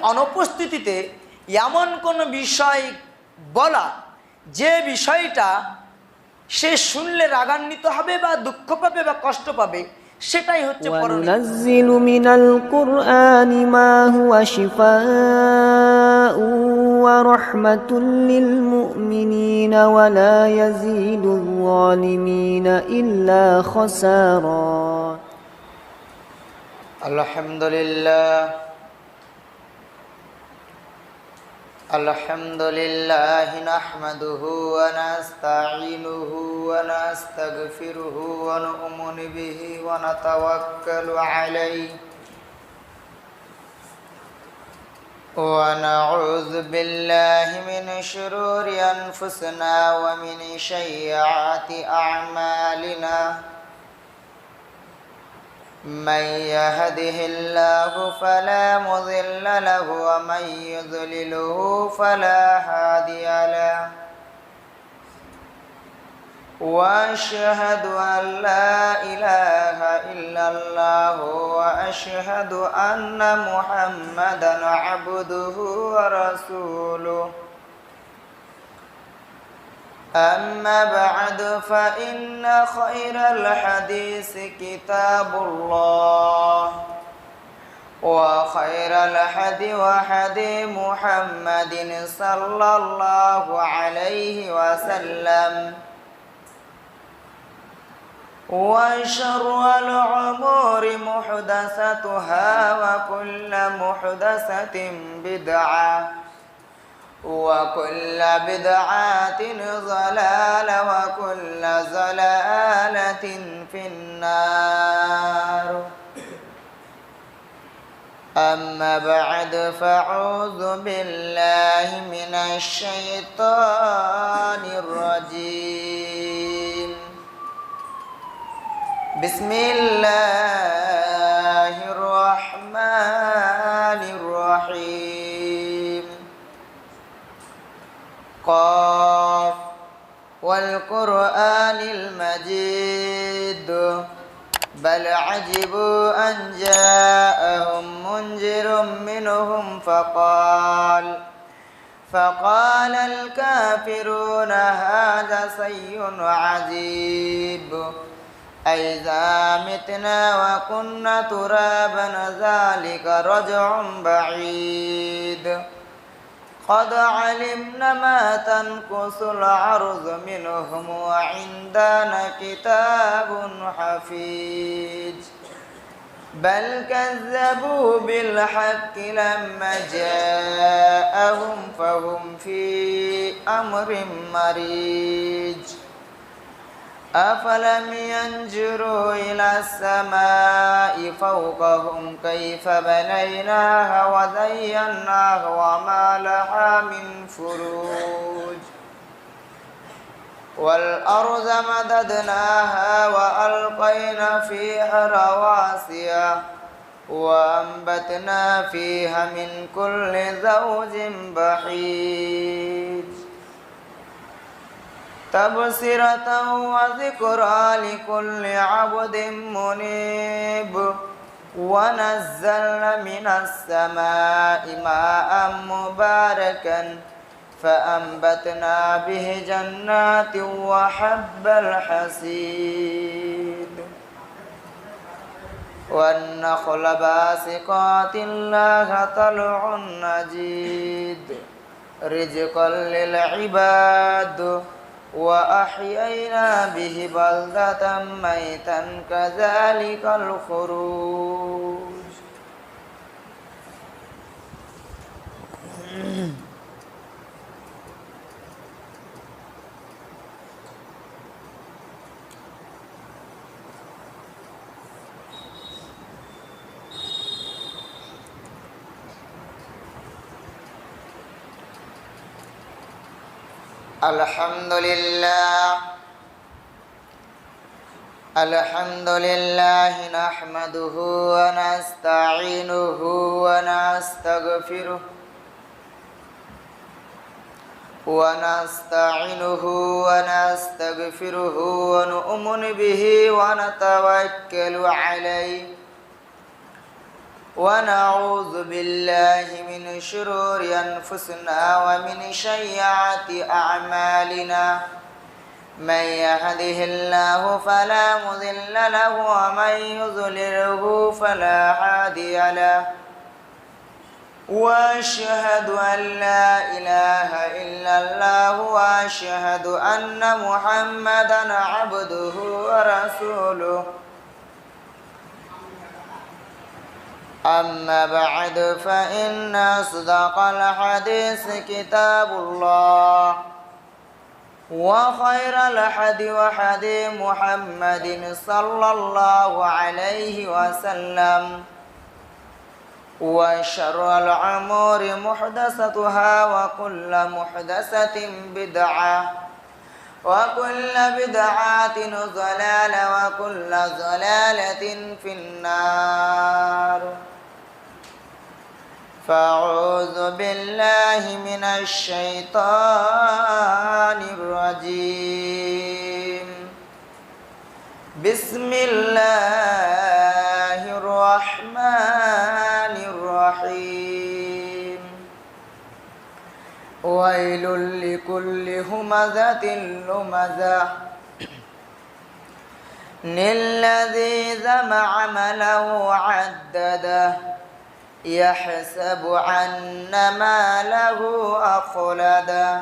অনুপস্থিতিতে এমন কোনো বিষয় বলা যে বিষয়টা সে শুনলে রাগান্বিত হবে বা দুঃখ পাবে বা কষ্ট পাবে, সেটাই হচ্ছে পরনিন্দা। ওয়ানুনাজ্জিলু মিনাল কুরআনি মা হুয়া শিফাa'u ওয়া রাহমাতুল লিল মুমিনিনা ওয়া লা ইয়াজিদুল যালিমিনা ইল্লা খাসারা। আলহামদুলিল্লাহ নাহমাদুহু ওয়া নাস্তাঈনুহু ওয়া নাস্তাগফিরুহু ওয়া নু'মিনু বিহি ওয়া নাতাওয়াক্কালু আলাইহি ওয়া নাউযু বিল্লাহি মিন শুরুরি আনফুসিনা ওয়া মিন সাইয়্যাতি আ'মালিনা। من يهده الله فلا مضل له ومن يضلله فلا هادي له واشهد ان لا اله الا الله واشهد ان محمدا عبده ورسوله. أما بعد فإن خير الحديث كتاب الله وخير الهدي هدي محمد صلى الله عليه وسلم وشر الأمور محدثاتها وكل محدثة بدعة وكل بدعة ضلالة وكل ضلالة في النار. أما بعد فأعوذ بالله من الشيطان الرجيم. بسم الله الرحمن الرحيم. قاف والقرآن المجيد بل عجبوا أن جاءهم منذر منهم فقال الكافرون هذا شيء عجيب أإذا متنا وكنا ترابا ذلك رجع بعيد قد علمنا ما تنقص الأرض منهم وعندنا كتاب حفيظ بل كذبوا بالحق لما جاءهم فهم في أمر مريج أفلم ينظروا إلى السماء فوقهم كيف بنيناها وزيناها وما لها من فروج والأرض مددناها وألقينا فيها رواسي وأنبتنا فيها من كل زوج بهيج تبصرة وذكرى لكل عبد منيب ونزلنا من السماء ماء مباركا فأنبتنا به جنات وحب الحصيد والنخل باسقات لها طلع نضيد رزقا للعباد وأحيينا به بلدة ميتا كذلك الخروج. الحمد لله نحمده ونستعينه ونستغفره ونؤمن به ونتوكل عليه ونعوذ بالله من شرور أنفسنا ومن سيئات أعمالنا من يهده الله فلا مضل له ومن يضلله فلا هادي له وأشهد أن لا إله إلا الله وأشهد أن محمدا عبده ورسوله أما بعد فإن أصدق الحديث كتاب الله وخير الهدي هدي محمد صلى الله عليه وسلم وشر الأمور محدثاتها وكل محدثة بدعة وكل بدعة ضلالة وكل ضلالة في النار فأعوذ بالله من الشيطان الرجيم بسم الله الرحمن الرحيم ويل لكل همزة لمزة الذي جمع ماله وعدده يحسب أن ماله أخلده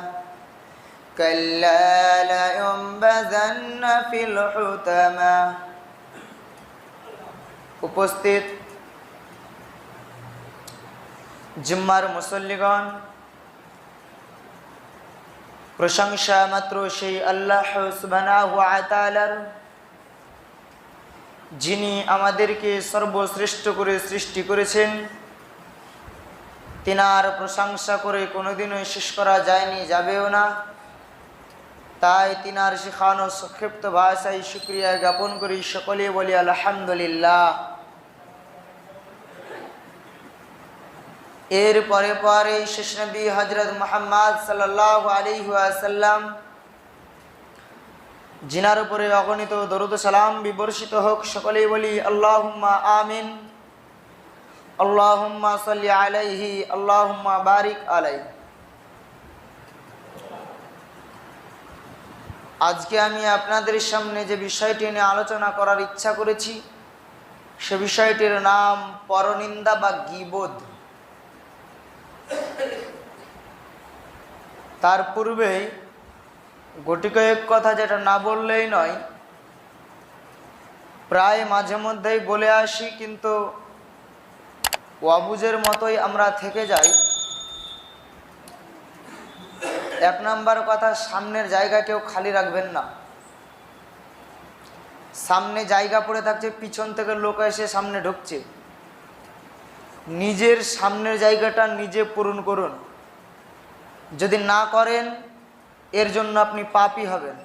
كلا لينبذن في الحطمة উপস্থিত জুম্মার মুসল্লিগণ, প্রশংসা মাত্র সেই আল্লাহ সুবহানাহু ওয়া তাআলার, যিনি আমাদেরকে সর্বশ্রেষ্ঠ করে সৃষ্টি করেছেন। তিনার প্রশংসা করে কোনোদিনই শেষ করা যায়নি, যাবেও না। তাই তিনার শেখানো সংক্ষিপ্ত ভাষায় শুকরিয়া জ্ঞাপন করি, সকলে বলি আলহামদুলিল্লাহ। এর পরে পরে শেষ নবী হযরত মুহাম্মদ সাল্লাল্লাহু আলাইহি ওয়াসাল্লাম, জিনার উপরে অগণিত দরুদ সালাম বিবর্ষিত হোক, সকলেই বলি আল্লাহুম্মা আমিন। আল্লাহুম্মা সাল্লি আলাইহি, আল্লাহুম্মা বারিক আলাইহি। আজকে আমি আপনাদের সামনে যে বিষয়টি নিয়ে আলোচনা করার ইচ্ছা করেছি, সে বিষয়টির নাম পরনিন্দা বা গীবত। তার পূর্বে গোটি কয়েক কথা যেটা না বললেই নয়, প্রায় মাঝে মধ্যেই বলে আসি, কিন্তু অবুঝের মতোই আমরা থেকে যাই। এক নাম্বার কথা, সামনের জায়গা কেউ খালি রাখবেন না। সামনে জায়গা পড়ে থাকছে, পিছন থেকে লোক এসে সামনে ঢুকছে। নিজের সামনের জায়গাটা নিজে পূরণ করুন। যদি না করেন, এর জন্য আপনি পাপী হবেন,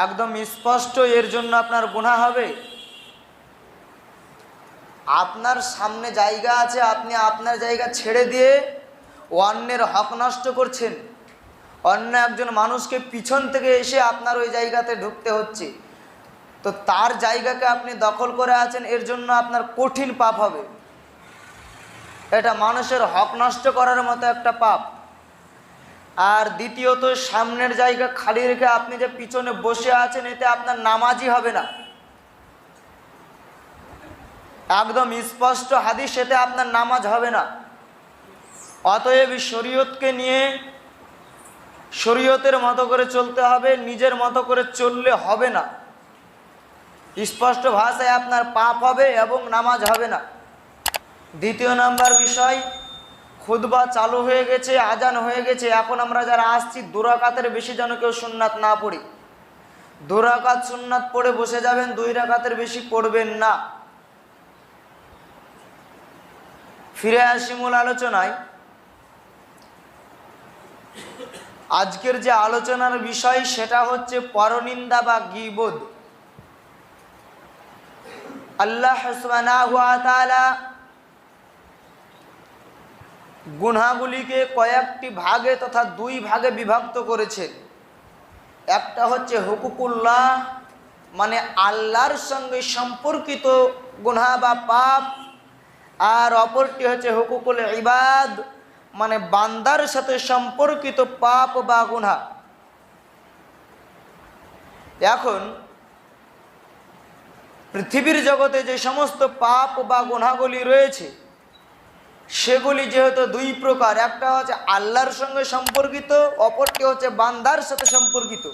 একদম স্পষ্ট। এর জন্য আপনার গুনাহ হবে। আপনার সামনে জায়গা আছে, আপনি আপনার জায়গা ছেড়ে দিয়ে অন্যের হক নষ্ট করছেন। অন্য একজন মানুষকে পিছন থেকে এসে আপনার ওই জায়গাতে ঢুকতে হচ্ছে, তো তার জায়গাকে আপনি দখল করে আছেন, এর জন্য আপনার কঠিন পাপ হবে। এটা মানুষের হক নষ্ট করার মতো একটা পাপ। আর দ্বিতীয়ত, সামনের জায়গা খালি রেখে আপনি যে পিছনে বসে আছেন, এতে আপনার নামাজই হবে না। একদম স্পষ্ট হাদিস, এতে আপনার নামাজ হবে না। অতএব শরীয়তকে নিয়ে শরীয়তের মতো করে চলতে হবে, নিজের মতো করে চললে হবে না। স্পষ্ট ভাষায় আপনার পাপ হবে এবং নামাজ হবে না। দ্বিতীয় নাম্বার বিষয়, খুতবা চালু হয়ে গেছে, আজান হয়ে গেছে। এখন আমরা যারা আসছি, 2 রাকাতের বেশি যেন কেউ সুন্নাত না পড়ি। 2 রাকাত সুন্নাত পড়ে বসে যাবেন, 2 রাকাতের বেশি পড়বেন না। ফিরে আসি মূল আলোচনায়। আজকের যে আলোচনার বিষয়, সেটা হচ্ছে পরনিন্দা বা গীবত। আল্লাহ সুবহানাহু ওয়া তাআলা গুনাহগুলিকে কয়েকটি ভাগে তথা 2 ভাগে বিভক্ত করেছেন। একটা হচ্ছে হুকুকুল্লাহ, মানে আল্লাহর সঙ্গে সম্পর্কিত গুনাহ বা পাপ, আর অপরটি হচ্ছে হুকুকুল ইবাদ, মানে বান্দার সাথে সম্পর্কিত পাপ বা গুনাহ। এখন পৃথিবীর জগতে যে সমস্ত পাপ বা গুনাহগুলি রয়েছে সেগুলি যেহেতু দুই প্রকার, একটা হচ্ছে আল্লাহর সঙ্গে সম্পর্কিত, অপরটি হচ্ছে বান্দার সাথে সম্পর্কিত।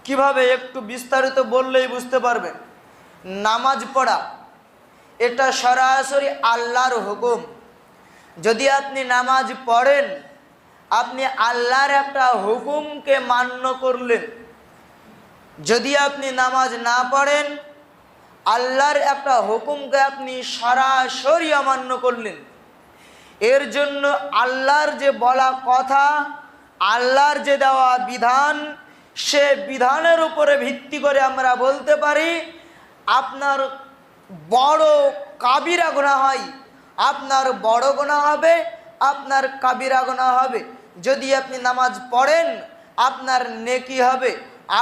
কিভাবে একটু বিস্তারিত বললেই বুঝতে পারবেন। নামাজ পড়া এটা সরাসরি আল্লাহর হুকুম। যদি আপনি নামাজ পড়েন, আপনি আল্লাহর একটা হুকুমকে মান্য করলেন। যদি আপনি নামাজ না পড়েন, আল্লাহর একটা হুকুমকে আপনি সরাসরি অমান্য করলেন। এর জন্য আল্লাহর যে বলা কথা, আল্লাহর যে দেওয়া বিধান, সে বিধানের উপরে ভিত্তি করে আমরা বলতে পারি আপনার বড় কাবিরা গুনাহ হয়, আপনার বড় গুনাহ হবে, আপনার কাবিরা গুনাহ হবে। যদি আপনি নামাজ পড়েন, আপনার নেকি হবে,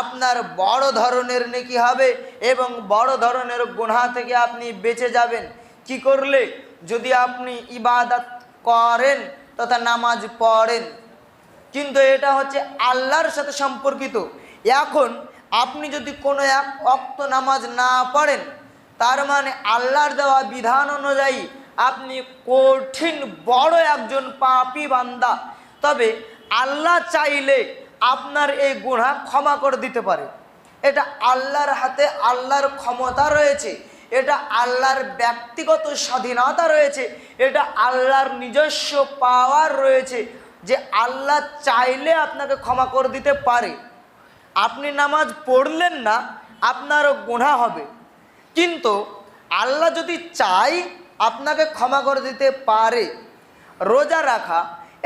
আপনার বড় ধরনের নেকি হবে এবং বড় ধরনের গুনাহ থেকে আপনি বেঁচে যাবেন। কি করলে? যদি আপনি ইবাদত করেন তথা নামাজ পড়েন। কিন্তু এটা হচ্ছে আল্লাহর সাথে সম্পর্কিত। এখন আপনি যদি কোনো এক ওয়াক্ত নামাজ না পড়েন, তার মানে আল্লাহর দেওয়া বিধান অনুযায়ী আপনি কঠিন বড় একজন পাপী বান্দা। তবে আল্লাহ চাইলে আপনার এই গুনাহ ক্ষমা করে দিতে পারে। এটা আল্লাহর হাতে, আল্লাহর ক্ষমতা রয়েছে, এটা আল্লাহর ব্যক্তিগত স্বাধীনতা রয়েছে, এটা আল্লাহর নিজস্ব পাওয়ার রয়েছে যে আল্লাহ চাইলে আপনাকে ক্ষমা করে দিতে পারে। আপনি নামাজ পড়লেন না, আপনারও গুনাহ হবে, কিন্তু আল্লাহ যদি চায় আপনাকে ক্ষমা করে দিতে পারে। রোজা রাখা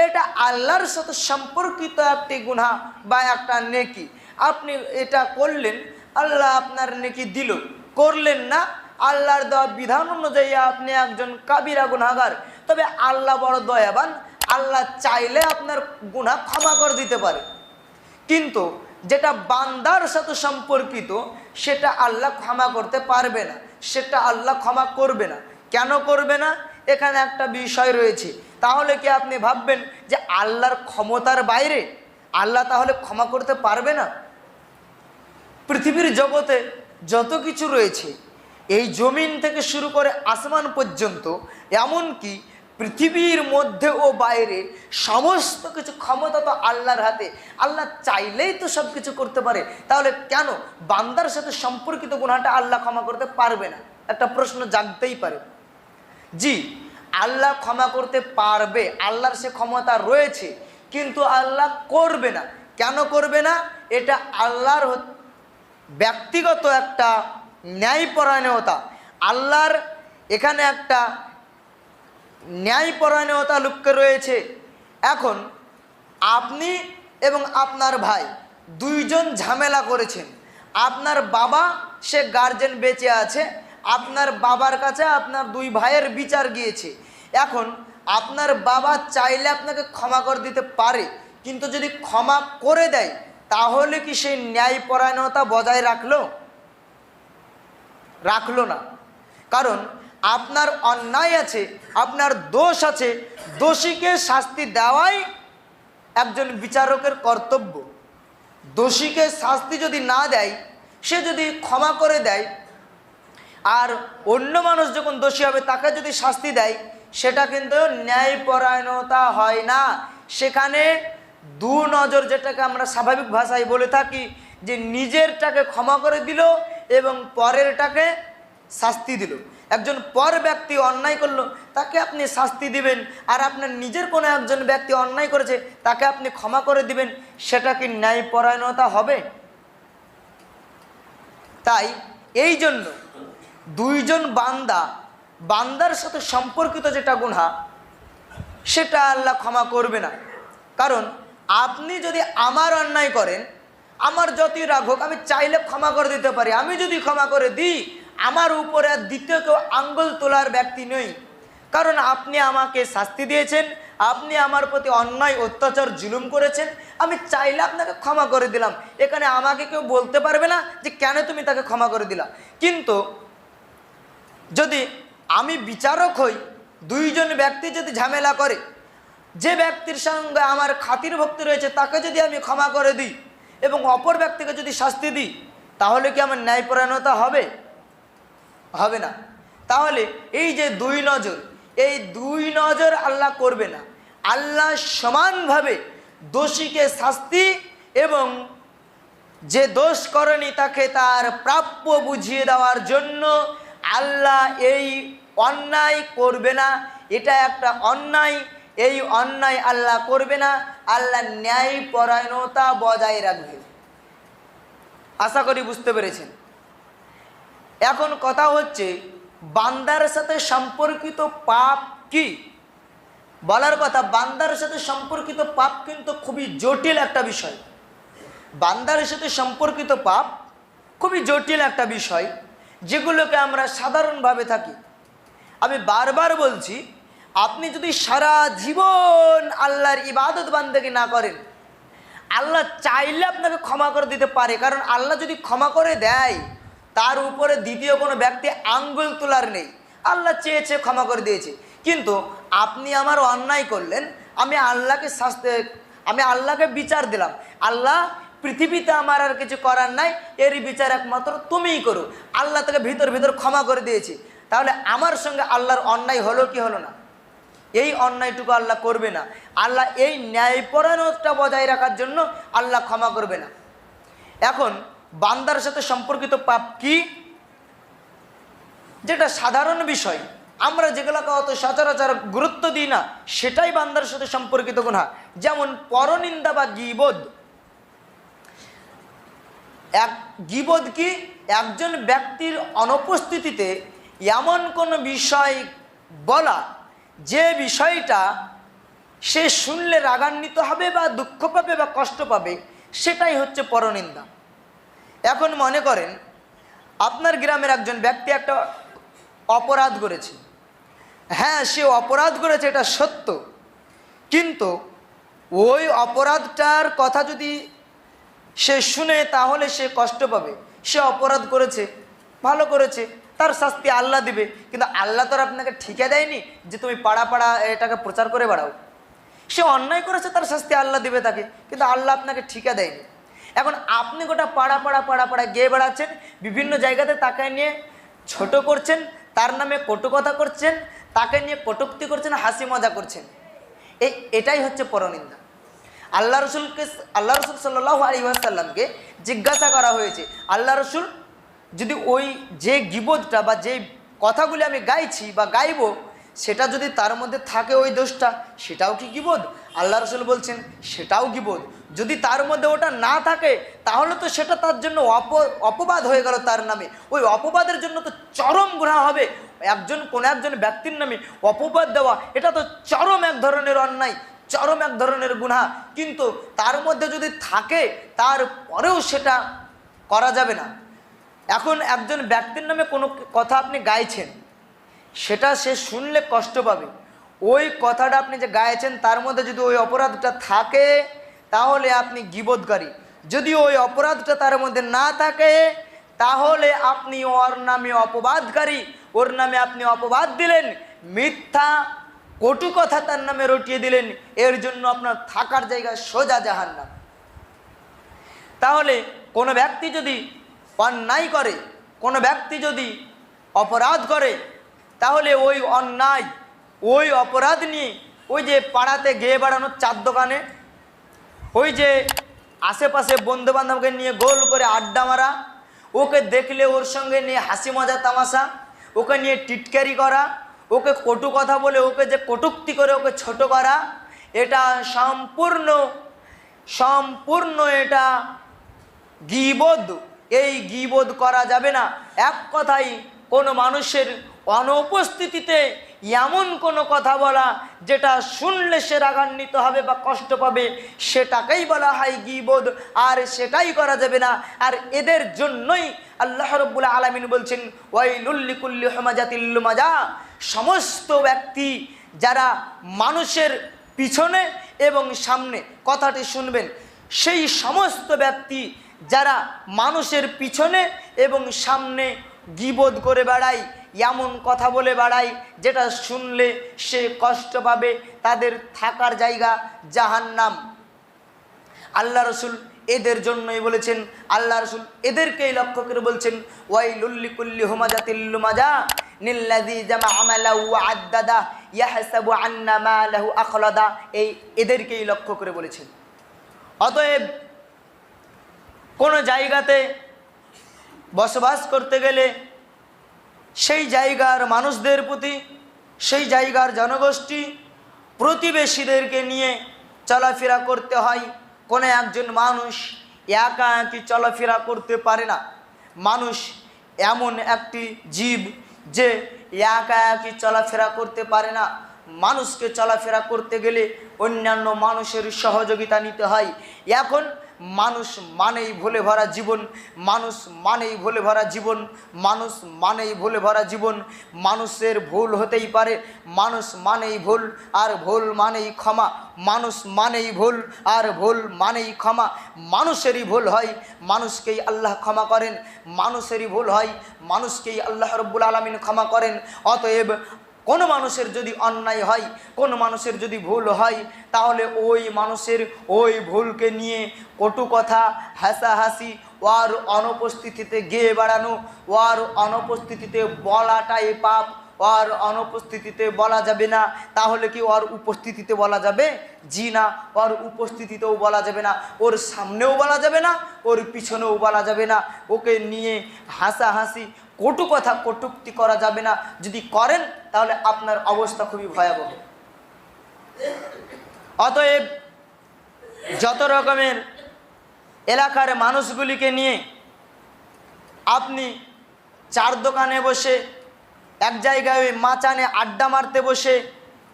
এটা আল্লাহর সাথে সম্পর্কিত একটি গুনাহ বা একটা নেকি। আপনি এটা করলেন, আল্লাহ আপনার নেকি দিল। করলেন না, আল্লাহর দেওয়া বিধান অনুযায়ী আপনি একজন কাবিরা গুনাহগার। তবে আল্লাহ বড় দয়াবান, আল্লাহ চাইলে আপনার গুনাহ ক্ষমা করে দিতে পারে। কিন্তু যেটা বান্দার সাথে সম্পর্কিত সেটা আল্লাহ ক্ষমা করতে পারবে না, সেটা আল্লাহ ক্ষমা করবে না। কেন করবে না? এখানে একটা বিষয় রয়েছে। তাহলে কি আপনি ভাববেন যে আল্লাহর ক্ষমতার বাইরে আল্লাহ তাহলে ক্ষমা করতে পারবে না? পৃথিবীর জগতে যত কিছু রয়েছে, এই জমিন থেকে শুরু করে আসমান পর্যন্ত, এমনকি পৃথিবীর মধ্যে ও বাইরে সমস্ত কিছু ক্ষমতা তো আল্লাহর হাতে। আল্লাহ চাইলেই তো সব কিছু করতে পারে। তাহলে কেন বান্দার সাথে সম্পর্কিত গুনাহটা আল্লাহ ক্ষমা করতে পারবে না? একটা প্রশ্ন জাগতেই পারে। জি, আল্লাহ ক্ষমা করতে পারবে, আল্লাহর সে ক্ষমতা রয়েছে, কিন্তু আল্লাহ করবে না। কেন করবে না? এটা আল্লাহর ব্যক্তিগত একটা ন্যায়পরায়ণতা। আল্লাহর এখানে একটা ন্যায়পরায়ণতা লুক্য রয়েছে। এখন আপনি এবং আপনার ভাই দুইজন ঝামেলা করেছেন। আপনার বাবা, সে গার্জেন বেঁচে আছে, আপনার বাবার কাছে আপনার দুই ভাইয়ের বিচার গিয়েছে। এখন আপনার বাবা চাইলে আপনাকে ক্ষমা করে দিতে পারে, কিন্তু যদি ক্ষমা করে দেয় তাহলে কি সেই ন্যায়পরায়ণতা বজায় রাখলো না। কারণ আপনার অন্যায় আছে, আপনার দোষ আছে, দোষীকে শাস্তি দেওয়াই একজন বিচারকের কর্তব্য। দোষীকে শাস্তি যদি না দেয়, সে যদি ক্ষমা করে দেয়, আর অন্য মানুষ যখন দোষী হবে তাকে যদি শাস্তি দেয়, সেটা কিন্তু ন্যায়পরায়ণতা হয় না। সেখানে দু নজর, যেটাকে আমরা স্বাভাবিক ভাষায় বলে থাকি, যে নিজেরটাকে ক্ষমা করে দিল এবং পরেরটাকে শাস্তি দিল। একজন পর ব্যক্তি অন্যায় করলো, তাকে আপনি শাস্তি দিবেন, আর আপনার নিজের কোনো একজন ব্যক্তি অন্যায় করেছে তাকে আপনি ক্ষমা করে দিবেন, সেটা কি ন্যায়পরায়ণতা হবে? তাই এই জন্য দুইজন বান্দার সাথে সম্পর্কিত যেটা গুনাহ, সেটা আল্লাহ ক্ষমা করবে না। কারণ আপনি যদি আমার অন্যায় করেন, আমার যতই রাগ হোক, আমি চাইলে ক্ষমা করে দিতে পারি। আমি যদি ক্ষমা করে দিই, আমার উপরে আর দ্বিতীয় কেউ আঙ্গুল তোলার ব্যক্তি নেই। কারণ আপনি আমাকে শাস্তি দিয়েছেন, আপনি আমার প্রতি অন্যায় অত্যাচার জুলুম করেছেন, আমি চাইলে আপনাকে ক্ষমা করে দিলাম। এখানে আমাকে কেউ বলতে পারবে না যে কেন তুমি তাকে ক্ষমা করে দিলা। কিন্তু যদি আমি বিচারক হই, দুইজন ব্যক্তি যদি ঝামেলা করে, যে ব্যক্তির সঙ্গে আমার খাতির ভক্তি রয়েছে তাকে যদি আমি ক্ষমা করে দিই এবং অপর ব্যক্তিকে যদি শাস্তি দিই, তাহলে কি আমার ন্যায়পরায়ণতা হবে? হবে না। তাহলে এই যে দুই নজর, এই দুই নজর আল্লাহ করবে না। আল্লাহ সমানভাবে দোষীকে শাস্তি এবং যে দোষ করেনি তাকে তার প্রাপ্য বুঝিয়ে দেওয়ার জন্য আল্লাহ এই অন্যায় করবে না। এটা একটা অন্যায়, এই অন্যায় আল্লাহ করবে না। আল্লাহ ন্যায়পরায়ণতা বজায় রাখবে। আশা করি বুঝতে পেরেছেন। এখন কথা হচ্ছে, বান্দার সাথে সম্পর্কিত পাপ কি? বলার কথা, বান্দার সাথে সম্পর্কিত পাপ কিন্তু খুবই জটিল একটা বিষয়। বান্দার সাথে সম্পর্কিত পাপ খুবই জটিল একটা বিষয়, যেগুলোকে আমরা সাধারণভাবে থাকি। আমি বারবার বলছি, আপনি যদি সারা জীবন আল্লাহর ইবাদত বান্দেগি না করেন, আল্লাহ চাইলে আপনাকে ক্ষমা করে দিতে পারে। কারণ আল্লাহ যদি ক্ষমা করে দেয়, তার উপরে দ্বিতীয় কোনো ব্যক্তি আঙ্গুল তোলার নেই। আল্লাহ চেয়েছে, ক্ষমা করে দিয়েছে। কিন্তু আপনি আমার অন্যায় করলেন, আমি আল্লাহকে বিচার দিলাম। আল্লাহ, পৃথিবীতে আমার আর কিছু করার নাই, এরই বিচার একমাত্র তুমিই করো। আল্লাহ তাকে ভিতর ভিতর ক্ষমা করে দিয়েছে। তাহলে আমার সঙ্গে আল্লাহর অন্যায় হলো কি হলো না? এই অন্যায়টুকু আল্লাহ করবে না। আল্লাহ এই ন্যায়পরায়ণতা বজায় রাখার জন্য আল্লাহ ক্ষমা করবে না। এখন বান্দার সাথে সম্পর্কিত পাপ কি? যেটা সাধারণ বিষয়, আমরা যেগুলোকে অত সচরাচর গুরুত্ব দিই না, সেটাই বান্দার সাথে সম্পর্কিত গুনাহ। যেমন পরনিন্দা বা গীবত। গীবত কি? একজন ব্যক্তির অনুপস্থিতিতে এমন কোনো বিষয় বলা, যে বিষয়টা সে শুনলে রাগান্বিত হবে বা দুঃখ পাবে বা কষ্ট পাবে, সেটাই হচ্ছে পরনিন্দা। এখন মনে করেন, আপনার গ্রামের একজন ব্যক্তি একটা অপরাধ করেছে। হ্যাঁ, সে অপরাধ করেছে, এটা সত্য। কিন্তু ওই অপরাধটার কথা যদি সে শুনে, তাহলে সে কষ্ট পাবে। সে অপরাধ করেছে, ভালো করেছে, তার শাস্তি আল্লাহ দিবে। কিন্তু আল্লাহ তো আর আপনাকে ঠিকা দেয়নি যে তুমি পাড়া পাড়া এটাকে প্রচার করে বেড়াও। সে অন্যায় করেছে, তার শাস্তি আল্লাহ দিবে তাকে, কিন্তু আল্লাহ আপনাকে ঠিকা দেয়নি। এখন আপনি গোটা পাড়া পাড়া গিয়ে বেড়াচ্ছেন, বিভিন্ন জায়গাতে তাকে নিয়ে ছোট করছেন, তার নামে কটু কথা করছেন, তাকে নিয়ে কটূক্তি করছেন, হাসি মজা করছেন। এটাই হচ্ছে পরনিন্দা। আল্লাহ রসুল সাল্লাল্লাহু আলাইহি ওয়াসাল্লামকে জিজ্ঞাসা করা হয়েছে, আল্লাহ রসুল, যদি ওই যে গীবতটা বা যে কথাগুলি আমি গাইছি বা গাইবো, সেটা যদি তার মধ্যে থাকে ওই দোষটা, সেটাও কি গীবত? আল্লাহ রসুল বলছেন সেটাও গীবত। যদি তার মধ্যে ওটা না থাকে, তাহলে তো সেটা তার জন্য অপবাদ হয়ে গেল তার নামে। ওই অপবাদের জন্য তো চরম গুনাহ হবে। কোনো একজন ব্যক্তির নামে অপবাদ দেওয়া, এটা তো চরম এক ধরনের অন্যায়, চরম এক ধরনের গুনাহ। কিন্তু তার মধ্যে যদি থাকে, তারপরেও সেটা করা যাবে না। এখন একজন ব্যক্তির নামে কোনো কথা আপনি গাইছেন, সেটা সে শুনলে কষ্ট পাবে। ওই কথাটা আপনি যে গাইছেন, তার মধ্যে যদি ওই অপরাধটা থাকে, তাহলে আপনি গীবতকারী। যদি ওই অপরাধটা তার মধ্যে না থাকে, তাহলে আপনি ওর নামে অপবাদকারী। ওর নামে আপনি অপবাদ দিলেন, মিথ্যা কটু কথা তার নামে রটিয়ে দিলেন। এর জন্য আপনার থাকার জায়গা সোজা জাহান্নাম। তাহলে কোনো ব্যক্তি যদি অন্যায় করে, কোনো ব্যক্তি যদি অপরাধ করে, তাহলে ওই অন্যায়, ওই অপরাধ নিয়ে ওই যে পাড়াতে গেয়ে বেড়ানোর চার দোকানে, ওই যে আশেপাশে বন্ধু বান্ধবকে নিয়ে গোল করে আড্ডা মারা, ওকে দেখলে ওর সঙ্গে নিয়ে হাসি মজা তামাশা, ওকে নিয়ে টিটকারি করা, ওকে কটু কথা বলে ওকে যে কটূক্তি করে ওকে ছোট করা, এটা সম্পূর্ণ এটা গীবত। এই গীবত করা যাবে না। এক কথাই, কোনো মানুষের অনুপস্থিতিতে এমন কোনো কথা বলা যেটা শুনলে সে রাগান্বিত হবে বা কষ্ট পাবে, সেটাকেই বলা হয় গীবত, আর সেটাই করা যাবে না। আর এদের জন্যই আল্লাহ রাব্বুল আলামিন বলছেন, ওয়াইলুল লিকুল্লি হুমাজাতিল লুমাজা। সমস্ত ব্যক্তি যারা মানুষের পিছনে এবং সামনে, কথাটি শুনবেন, সেই সমস্ত ব্যক্তি যারা মানুষের পিছনে এবং সামনে গীবত করে বেড়ায়, এমন কথা বলে বেড়ায় যেটা শুনলে সে কষ্ট পাবে, তাদের থাকার জায়গা জাহান্নাম। আল্লাহ রসুল এদের জন্যই বলেছেন, আল্লাহ রসুল এদেরকেই লক্ষ্য করে বলছেন, ওয়াইলুল লিকুল্লি হুমাজাতিল লুমাজা নিল্লাযী জামাআ মালাহু ওয়া আদ্দাদা ইয়াহসাবু আন্না মালাহু আখলাদা, এদেরকেই লক্ষ্য করে বলেছেন। অতএব কোনো জায়গাতে বসবাস করতে গেলে সেই জায়গার মানুষদের প্রতি, সেই জায়গার জনগোষ্ঠী প্রতিবেশীদেরকে নিয়ে চলাফেরা করতে হয়। কোনো একজন মানুষ একা একই চলাফেরা করতে পারে না। মানুষ এমন একটি জীব যে একা একই চলাফেরা করতে পারে না। মানুষকে চলাফেরা করতে গেলে অন্যান্য মানুষের সহযোগিতা নিতে হয়। এখন মানুষ মানেই ভুলে ভরা জীবন, মানুষ মানেই ভুলে ভরা জীবন, মানুষ মানেই ভুলে ভরা জীবন। মানুষের ভুল হতেই পারে, মানুষ মানেই ভুল, আর ভুল মানেই ক্ষমা। মানুষ মানেই ভুল, আর ভুল মানেই ক্ষমা। মানুষেরই ভুল হয়, মানুষকেই আল্লাহ ক্ষমা করেন। মানুষেরই ভুল হয়, মানুষকেই আল্লাহ রব্বুল আলামিন ক্ষমা করেন। অতএব কোনো মানুষের যদি অন্যায় হয়, কোনো মানুষের যদি ভুল হয়, তাহলে ওই মানুষের ওই ভুলকে নিয়ে কটু কথা, হাসাহাসি, ওর অনুপস্থিতিতে গেয়ে বেড়ানো, ওর অনুপস্থিতিতে বলাটাই পাপ। ওর অনুপস্থিতিতে বলা যাবে না, তাহলে কি ওর উপস্থিতিতে বলা যাবে? জি না, ওর উপস্থিতিতেও বলা যাবে না, ওর সামনেও বলা যাবে না, ওর পিছনেও বলা যাবে না। ওকে নিয়ে হাসাহাসি, কটু কথা, কটূক্তি করা যাবে না। যদি করেন তাহলে আপনার অবস্থা খুবই ভয়াবহ। অতএব যত রকমের এলাকার মানুষগুলিকে নিয়ে আপনি চার দোকানে বসে, এক জায়গায় ওই মাচানে আড্ডা মারতে বসে,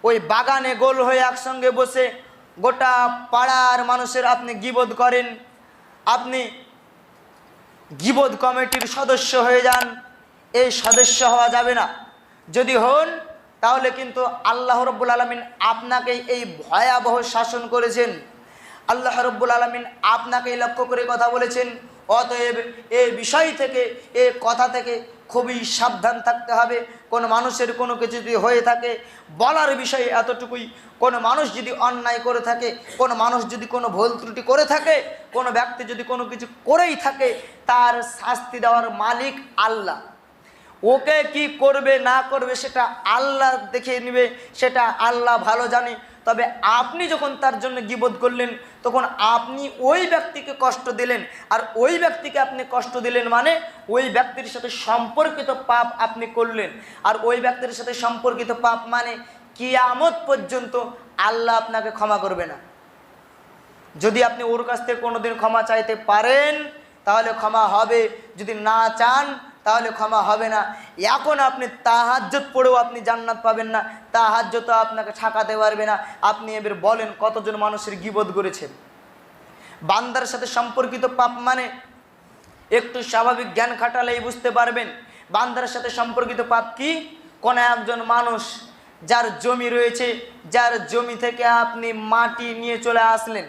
ওই বাগানে গোল হয়ে একসঙ্গে বসে গোটা পাড়ার মানুষের আপনি গীবত করেন, আপনি গীবত কমিটির সদস্য হয়ে যান, এই সদস্য হওয়া যাবে না। যদি হন তাহলে কিন্তু আল্লাহ রব্বুল আলামিন আপনাকে এই ভয়াবহ শাসন করেছেন। আল্লাহ রব্বুল আলামিন আপনাকে লক্ষ্য করে কথা বলেছেন। অতএব এই বিষয় থেকে, এই কথা থেকে খুবই সাবধান থাকতে হবে। কোনো মানুষের কোনো কিছু যদি হয়ে থাকে, বলার বিষয়ে এতটুকুই, কোনো মানুষ যদি অন্যায় করে থাকে, কোনো মানুষ যদি কোনো ভুল ত্রুটি করে থাকে, কোনো ব্যক্তি যদি কোনো কিছু করেই থাকে, তার শাস্তি দেওয়ার মালিক আল্লাহ। ওকে কি করবে না করবে সেটা আল্লাহ দেখে নেবে, সেটা আল্লাহ ভালো জানে। তবে আপনি যখন তার জন্য গীবত করলেন, তখন আপনি ওই ব্যক্তিকে কষ্ট দিলেন, আর ওই ব্যক্তিকে আপনি কষ্ট দিলেন মানে ওই ব্যক্তির সাথে সম্পর্কিত পাপ আপনি করলেন। আর ওই ব্যক্তির সাথে সম্পর্কিত পাপ মানে কিয়ামত পর্যন্ত আল্লাহ আপনাকে ক্ষমা করবে না। যদি আপনি ওর কাছ থেকে কোনোদিন ক্ষমা চাইতে পারেন তাহলে ক্ষমা হবে, যদি না চান তাহলে ক্ষমা হবে না। এখন আপনি তাহাজ্জুদ পড়েও আপনি জান্নাত পাবেন না, তাহাজ্জুদও আপনাকে ঠেকাতে পারবে না। আপনি এবার বলেন কতজন মানুষের গীবত করেছেন। বান্দার সাথে সম্পর্কিত পাপ মানে একটু স্বাভাবিক জ্ঞান খাটালেই বুঝতে পারবেন বান্দার সাথে সম্পর্কিত পাপ কি। কোনো একজন মানুষ যার জমি রয়েছে, যার জমি থেকে আপনি মাটি নিয়ে চলে আসলেন,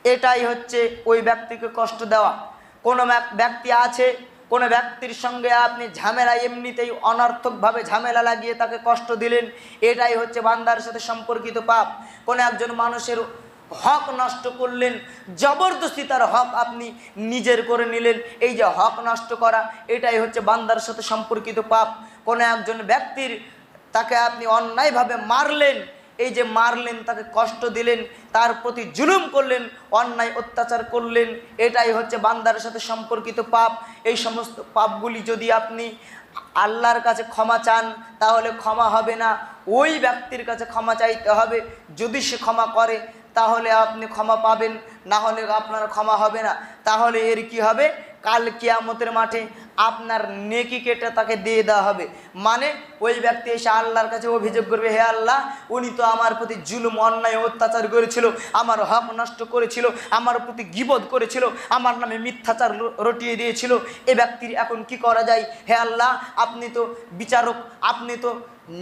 এটাই হচ্ছে ওই ব্যক্তিকে কষ্ট দেওয়া। কোনো ব্যক্তি আছে, কোনো ব্যক্তির সঙ্গে আপনি ঝামেলা, এমনিতেই অনর্থকভাবে ঝামেলা লাগিয়ে তাকে কষ্ট দিলেন, এটাই হচ্ছে বান্দার সাথে সম্পর্কিত পাপ। কোনো একজন মানুষের হক নষ্ট করলেন, জবরদস্তি তার হক আপনি নিজের করে নিলেন, এই যে হক নষ্ট করা, এটাই হচ্ছে বান্দার সাথে সম্পর্কিত পাপ। কোনো একজন ব্যক্তির তাকে আপনি অন্যায়ভাবে মারলেন, এই যে মারলেন, তাকে কষ্ট দিলেন, তার প্রতি জুলুম করলেন, অন্যায় অত্যাচার করলেন, এটাই হচ্ছে বান্দার সাথে সম্পর্কিত পাপ। এই সমস্ত পাপগুলি যদি আপনি আল্লাহর কাছে ক্ষমা চান তাহলে ক্ষমা হবে না, ওই ব্যক্তির কাছে ক্ষমা চাইতে হবে। যদি সে ক্ষমা করে তাহলে আপনি ক্ষমা পাবেন, না হলে আপনার ক্ষমা হবে না। তাহলে এর কি হবে? কাল কিয়ামতের মাঠে আপনার নেকি কেটে তাকে দিয়ে দেওয়া হবে। মানে ওই ব্যক্তি এসে আল্লাহর কাছে অভিযোগ করবে, হে আল্লাহ, উনি তো আমার প্রতি জুলুম, অন্যায়, অত্যাচার করেছিল, আমার হক নষ্ট করেছিল, আমার প্রতি গীবত করেছিল, আমার নামে মিথ্যাচার রটিয়ে দিয়েছিল, এ ব্যক্তির এখন কি করা যায়? হে আল্লাহ, আপনি তো বিচারক, আপনি তো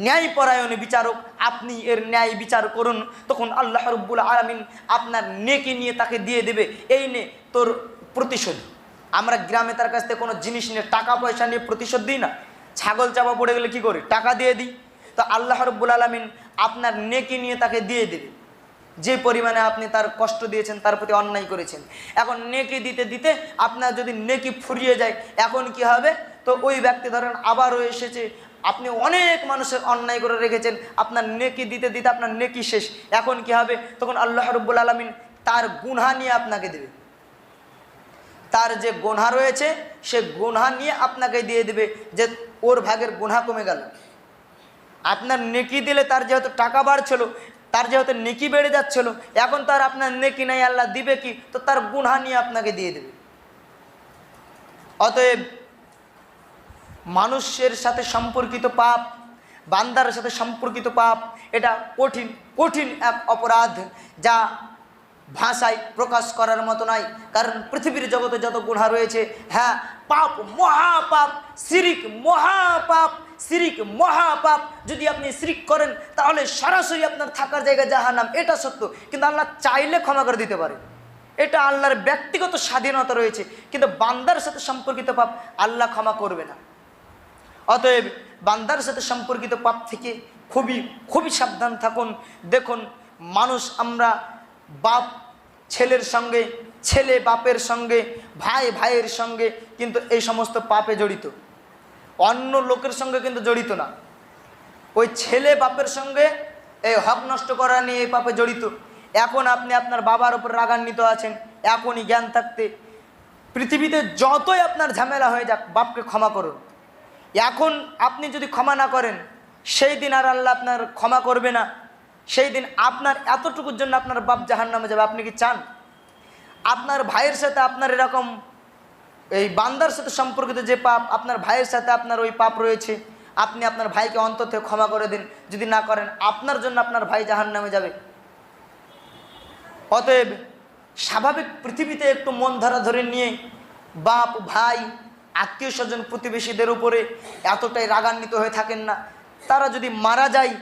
ন্যায়পরায়ণ বিচারক, আপনি এর ন্যায় বিচার করুন। তখন আল্লাহ রাব্বুল আলামিন আপনার নেকি নিয়ে তাকে দিয়ে দেবে, এই নে তোর প্রতিশোধ। আমরা গ্রামে তার কাছ থেকে কোনো জিনিস নিয়ে, টাকা পয়সা নিয়ে প্রতিশোধ দিই না, ছাগল চাপা পড়ে গেলে কি করি? টাকা দিয়ে দিই। তো আল্লাহ রাব্বুল আলামিন আপনার নেকি নিয়ে তাকে দিয়ে দেবে, যে পরিমাণে আপনি তার কষ্ট দিয়েছেন, তার প্রতি অন্যায় করেছেন। এখন নেকি দিতে দিতে আপনার যদি নেকি ফুরিয়ে যায়, এখন কি হবে? তো ওই ব্যক্তি ধরেন আবারও এসেছে, আপনি অনেক মানুষের অন্যায় করে রেখেছেন, আপনার নেকি দিতে দিতে আপনার নেকি শেষ, এখন কি হবে? তখন আল্লাহ রাব্বুল আলামিন তার গুনাহ নিয়ে আপনাকে দেবে, তার যে গুনাহ রয়েছে সে গুনাহ নিয়ে আপনাকে দিয়ে দেবে, যে ওর ভাগের গুনাহ কমে গেল। আপনার নেকি দিলে তার যেহেতু টাকা বাড়ছিল, তার যেহেতু নেকি বেড়ে যাচ্ছিল, এখন তার আপনার নেকি নাই, আল্লাহ দিবে কি? তো তার গুনাহ নিয়ে আপনাকে দিয়ে দেবে। অতএব মানুষের সাথে সম্পর্কিত পাপ, বান্দার সাথে সম্পর্কিত পাপ, এটা কঠিন কঠিন এক অপরাধ, যা ভাষায় প্রকাশ করার মতো নয়। কারণ পৃথিবীর জগতে যত গুনাহ রয়েছে, হ্যাঁ পাপ মহাপাপ, শিরিক মহাপাপ, শিরিক মহাপাপ। যদি আপনি শিরিক করেন তাহলে সরাসরি আপনার থাকার জায়গা জাহান্নাম, এটা সত্য। কিন্তু আল্লাহ চাইলে ক্ষমা করে দিতে পারে, এটা আল্লাহর ব্যক্তিগত স্বাধীনতা রয়েছে। কিন্তু বান্দার সাথে সম্পর্কিত পাপ আল্লাহ ক্ষমা করবে না। অতএব বান্দার সাথে সম্পর্কিত পাপ থেকে খুবই খুবই সাবধান থাকুন। দেখুন, মানুষ আমরা বাপ ছেলের সঙ্গে, ছেলে বাপের সঙ্গে, ভাই ভাইয়ের সঙ্গে কিন্তু এই সমস্ত পাপে জড়িত, অন্য লোকের সঙ্গে কিন্তু জড়িত না। ওই ছেলে বাপের সঙ্গে এই হক নষ্ট করা নিয়ে এই পাপে জড়িত। এখন আপনি আপনার বাবার উপর রাগান্বিত আছেন, এখনই জ্ঞান থাকতে পৃথিবীতে যতই আপনার ঝামেলা হয়ে যাক, বাপকে ক্ষমা করুন। এখন আপনি যদি ক্ষমা না করেন, সেই দিন আর আল্লাহ আপনার ক্ষমা করবে না। সেই দিন আপনার এতটুকুর জন্য আপনার বাপ জাহান্নামে যাবে। আপনি কি চান আপনার ভাইয়ের সাথে আপনার এরকম, এই বান্দার সাথে সম্পর্কিত যে পাপ, আপনার ভাইয়ের সাথে আপনার ওই পাপ রয়েছে, আপনি আপনার ভাইকে অন্তর থেকে ক্ষমা করে দিন? যদি না করেন, আপনার জন্য আপনার ভাই জাহান্নামে যাবে। অতএব স্বাভাবিক পৃথিবীতে একটু মন ধরে নিয়ে বাপ ভাই আত্মীয় স্বজন প্রতিবেশীদের উপরে এতটাই রাগান্বিত হয়ে থাকেন না। তারা যদি মারা যায়,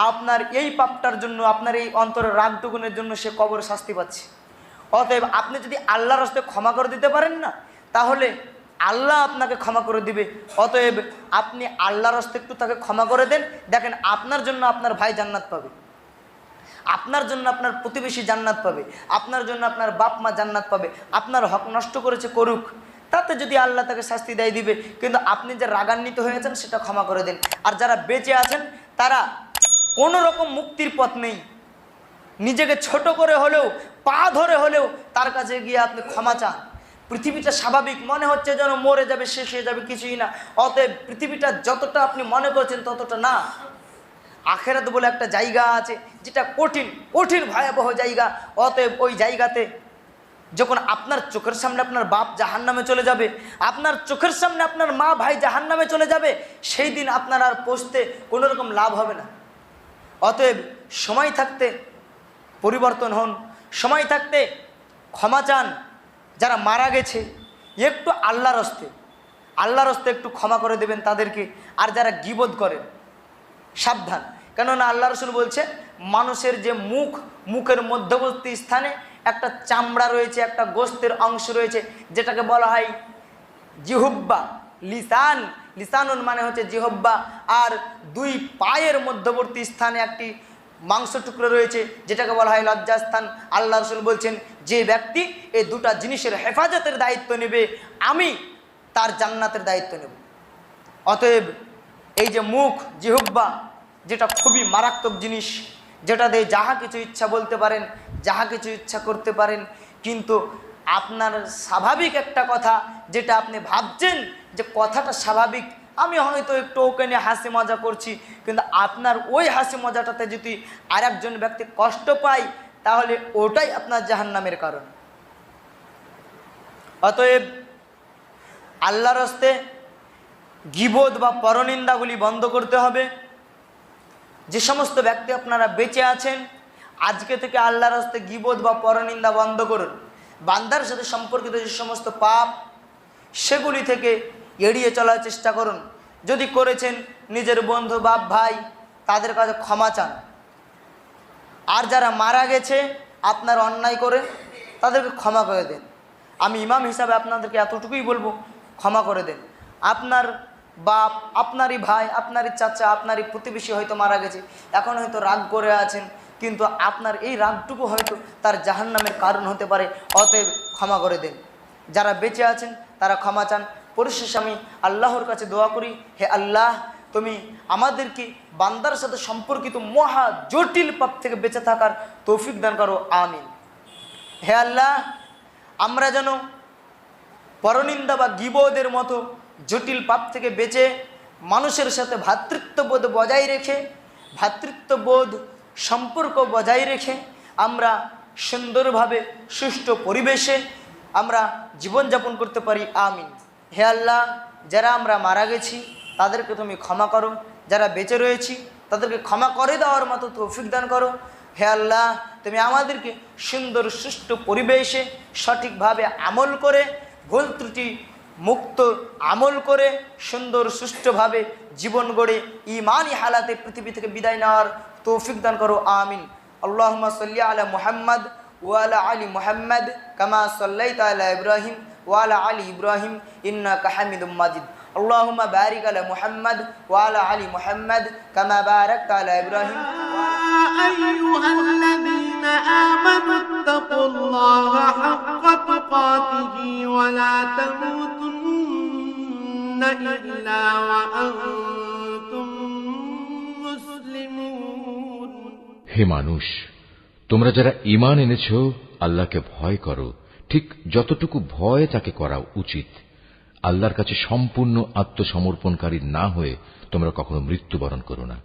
আপনার এই পাপটার জন্য, আপনার এই অন্তরের রাগটুকুনের জন্য সে কবরে শাস্তি পাচ্ছে। অতএব আপনি যদি আল্লাহর রাস্তায় ক্ষমা করে দিতে পারেন না, তাহলে আল্লাহ আপনাকে ক্ষমা করে দিবে। অতএব আপনি আল্লাহর রাস্তায় একটু তাকে ক্ষমা করে দেন, দেখেন আপনার জন্য আপনার ভাই জান্নাত পাবে, আপনার জন্য আপনার প্রতিবেশী জান্নাত পাবে, আপনার জন্য আপনার বাপ মা জান্নাত পাবে। আপনার হক নষ্ট করেছে, করুক, তাতে যদি আল্লাহ তাকে শাস্তি দেয় দিবে। কিন্তু আপনি যে রাগান্বিত হয়েছেন সেটা ক্ষমা করে দেন। আর যারা বেঁচে আছেন তারা কোনো রকম মুক্তির পথ নেই, নিজেকে ছোট করে হলেও, পা ধরে হলেও তার কাছে গিয়ে আপনি ক্ষমা চান। পৃথিবীটা স্বাভাবিক মনে হচ্ছে যেন মরে যাবে, শেষ হয়ে যাবে, কিছুই না। অতএব পৃথিবীটা যতটা আপনি মনে করছেন ততটা না। আখেরাত বলে একটা জায়গা আছে যেটা কঠিন কঠিন ভয়াবহ জায়গা। অতএব ওই জায়গাতে যখন আপনার চোখের সামনে আপনার বাপ জাহান্নামে চলে যাবে, আপনার চোখের সামনে আপনার মা ভাই জাহান্নামে চলে যাবে, সেই দিন আপনার আর পৌঁছতে কোনো রকম লাভ হবে না। অতএব সময় থাকতে পরিবর্তন হন, সময় থাকতে ক্ষমা চান। যারা মারা গেছে একটু আল্লাহর হস্তে একটু ক্ষমা করে দেবেন তাদেরকে। আর যারা গীবত করেন সাবধান, কেননা আল্লাহ রাসূল বলছে মানুষের যে মুখের মধ্যবর্তী স্থানে একটা চামড়া রয়েছে, একটা গোস্তের অংশ রয়েছে, যেটাকে বলা হয় জিহব্বা, লিসানুন মানে হচ্ছে জিহব্বা। আর দুই পায়ের মধ্যবর্তী স্থানে একটি মাংস টুকরো রয়েছে, যেটাকে বলা হয় লজ্জাস্থান। আল্লাহ রাসূল বলছেন যে ব্যক্তি এই দুটা জিনিসের হেফাজতের দায়িত্ব নেবে, আমি তার জান্নাতের দায়িত্ব নেব। অতএব এই যে মুখ, জিহব্বা, যেটা খুবই মারাত্মক জিনিস, যেটা দিয়ে যাহা কিছু ইচ্ছা বলতে পারেন, যাহা কিছু ইচ্ছা করতে পারেন। কিন্তু আপনার স্বাভাবিক একটা কথা, যেটা আপনি ভাবছেন যে কথাটা স্বাভাবিক, আমি হয়তো একটু ওকে নিয়ে হাসি মজা করছি, কিন্তু আপনার ওই হাসি মজাটাতে যদি আর একজন ব্যক্তি কষ্ট পায়, তাহলে ওটাই আপনার জাহান্নামের কারণ। অতএব আল্লাহর রাস্তে গীবত বা পরনিন্দাগুলি বন্ধ করতে হবে। যে সমস্ত ব্যক্তি আপনারা বেঁচে আছেন, আজকে থেকে আল্লাহর রাস্তে গীবত বা পরনিন্দা বন্ধ করুন। বান্দার সাথে সম্পর্কিত যে সমস্ত পাপ, সেগুলি থেকে এড়িয়ে চলার চেষ্টা করুন। যদি করেছেন, নিজের বন্ধু বাপ ভাই তাদের কাছে ক্ষমা চান। আর যারা মারা গেছে আপনার অন্যায় করে, তাদেরকে ক্ষমা করে দেন। আমি ইমাম হিসাবে আপনাদেরকে এতটুকুই বলবো, ক্ষমা করে দেন। আপনার বাপ, আপনারই ভাই, আপনারই চাচা, আপনারই প্রতিবেশী হয়তো মারা গেছে, এখন হয়তো রাগ করে আছেন, কিন্তু আপনার এই রাগটুকু হয়তো তার জাহান্নামের কারণ হতে পারে। অতএব ক্ষমা করে দেন। যারা বেঁচে আছেন তারা ক্ষমা চান। পরিশেষে আমি আল্লাহর কাছে দোয়া করি, হে আল্লাহ, তুমি আমাদেরকে বান্দার সাথে সম্পর্কিত মহা জটিল পাপ থেকে বেঁচে থাকার তৌফিক দান করো, আমিন। হে আল্লাহ, আমরা যেন পরনিন্দা বা গীবতের মতো জটিল পাপ থেকে বেঁচে মানুষের সাথে ভ্রাতৃত্ববোধ বজায় রেখে, ভ্রাতৃত্ববোধ সম্পর্ক বজায় রেখে আমরা সুন্দরভাবে সুষ্ঠু পরিবেশে আমরা জীবনযাপন করতে পারি, আমিন। হে আল্লাহ, যারা আমরা মারা গেছি তাদেরকে তুমি ক্ষমা করো, যারা বেঁচে রয়েছি তাদেরকে ক্ষমা করে দেওয়ার মতো তৌফিক দান করো। হে আল্লাহ, তুমি আমাদেরকে সুন্দর সুষ্ঠু পরিবেশে সঠিকভাবে আমল করে, ভুল ত্রুটি মুক্ত আমল করে সুন্দর সুষ্ঠুভাবে জীবন গড়ে ঈমানি হালাতে পৃথিবী থেকে বিদায় নেওয়ার তৌফিক দান করো, আমিন। আল্লাহুম্মা সাল্লি আলা মুহাম্মদ ওয়া আলা আলি মুহাম্মদ কামা সাল্লাইতা আলা ইব্রাহিম ওয়া আলা আলি ইব্রাহিম ইন্নাকা হামিদুম মাজিদ। اللهم بارك على محمد وعلى آل محمد كما باركت على إبراهيم. أيها الذين آمنوا اتقوا الله حق تقاته ولا تموتن إلا وأنتم مسلمون. হে মানুষ, তোমরা যারা ঈমান এনেছো আল্লাহকে ভয় করো, ঠিক যতটুকু ভয় তাকে করা উচিত। আল্লাহর কাছে সম্পূর্ণ আত্মসমর্পণকারী না হয়ে তোমরা কখনো মৃত্যুবরণ করো না।